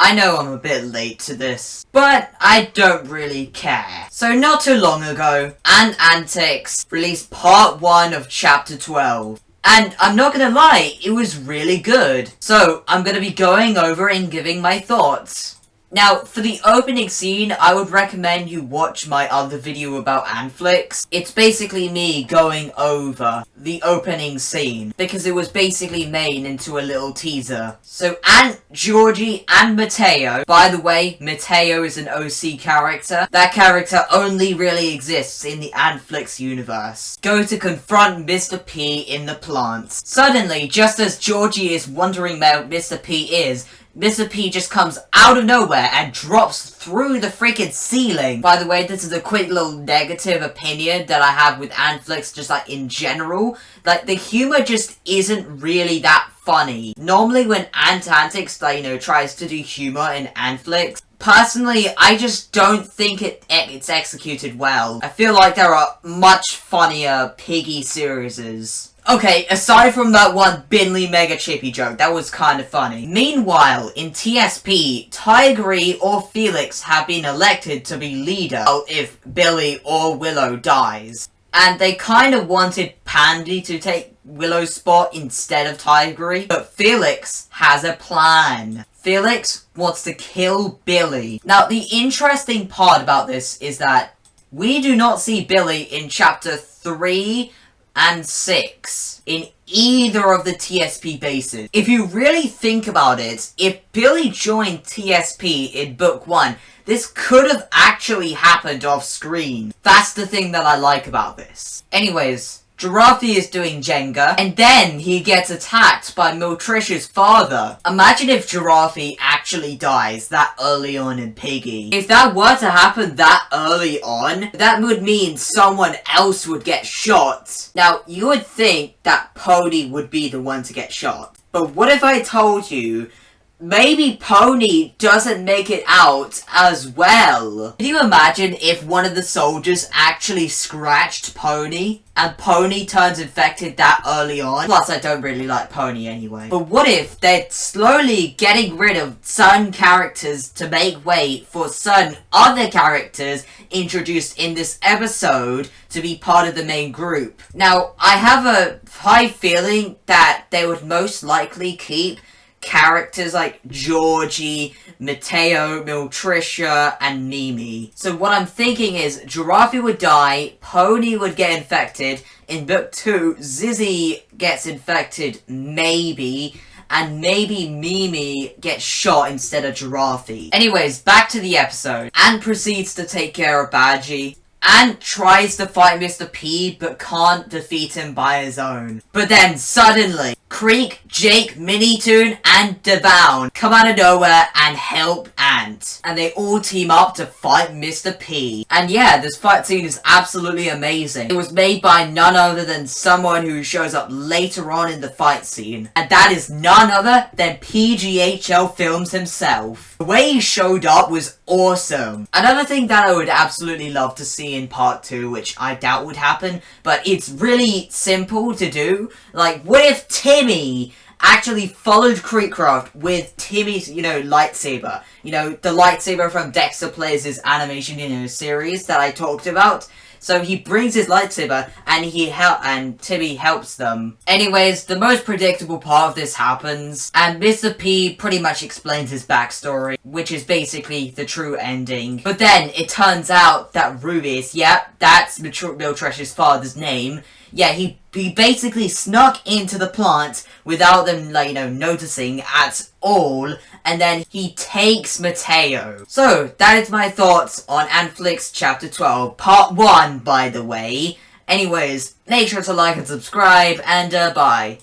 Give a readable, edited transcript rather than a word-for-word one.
I know I'm a bit late to this, but I don't really care. So not too long ago, Antflix released part 1 of chapter 12. And I'm not gonna lie, it was really good. So I'm gonna be going over and giving my thoughts. Now, for the opening scene, I would recommend you watch my other video about Antflix. It's basically me going over the opening scene, because it was basically made into a little teaser. So, Georgie, and Mateo. By the way, Mateo is an OC character. That character only really exists in the Antflix universe. Go to confront Mr. P in the plants. Suddenly, just as Georgie is wondering where Mr. P is, Mr. P just comes out of nowhere and drops through the freaking ceiling. By the way, this is a quick little negative opinion that I have with Antflix, just like in general. Like, the humor just isn't really that funny. Normally when Antflix, like, tries to do humor in Antflix, personally, I just don't think it's executed well. I feel like there are much funnier Piggy series. Okay, aside from that one Binley Mega Chippy joke, that was kind of funny. Meanwhile, in TSP, Tigray or Felix have been elected to be leader if Billy or Willow dies. And they kind of wanted Pandy to take Willow's spot instead of Tigray, but Felix has a plan. Felix wants to kill Billy. Now, the interesting part about this is that we do not see Billy in chapter 3 and 6 in either of the TSP bases. If you really think about it, if Billy joined TSP in book 1, this could have actually happened off screen. That's the thing that I like about this. Anyways, Giraffe is doing Jenga, and then he gets attacked by Miltricia's father. Imagine if Giraffe actually dies that early on in Piggy. If that were to happen that early on, that would mean someone else would get shot. Now, you would think that Pony would be the one to get shot. But what if I told you maybe Pony doesn't make it out as well? Can you imagine if one of the soldiers actually scratched Pony, and Pony turns infected that early on? Plus, I don't really like Pony anyway. But what if they're slowly getting rid of certain characters to make way for certain other characters introduced in this episode to be part of the main group? Now, I have a high feeling that they would most likely keep characters like Georgie, Mateo, Miltricia, and Mimi. So what I'm thinking is Giraffe would die, Pony would get infected, in book 2, Zizzy gets infected, maybe, and maybe Mimi gets shot instead of Giraffe. Anyways, back to the episode. Ant proceeds to take care of Badgie. Ant tries to fight Mr. P, but can't defeat him by his own. But then, suddenly, Creek, Jake, Minitoon, and Devown come out of nowhere and help Ant. And they all team up to fight Mr. P. And yeah, this fight scene is absolutely amazing. It was made by none other than someone who shows up later on in the fight scene. And that is none other than PGHL Films himself. The way he showed up was awesome. Another thing that I would absolutely love to see in part 2, which I doubt would happen, but it's really simple to do. Like, what if Timmy actually followed Creekcraft with Timmy's, lightsaber? The lightsaber from Dexter Plays' animation, series that I talked about. So he brings his lightsaber, and Timmy helps them. Anyways, the most predictable part of this happens, and Mr. P pretty much explains his backstory, which is basically the true ending. But then, it turns out that Rubius, that's Miltricia's father's name, he basically snuck into the plant without them, noticing at all, and then he takes Mateo. So, that is my thoughts on Antflix Chapter 12, Part 1, by the way. Anyways, make sure to like and subscribe, and bye.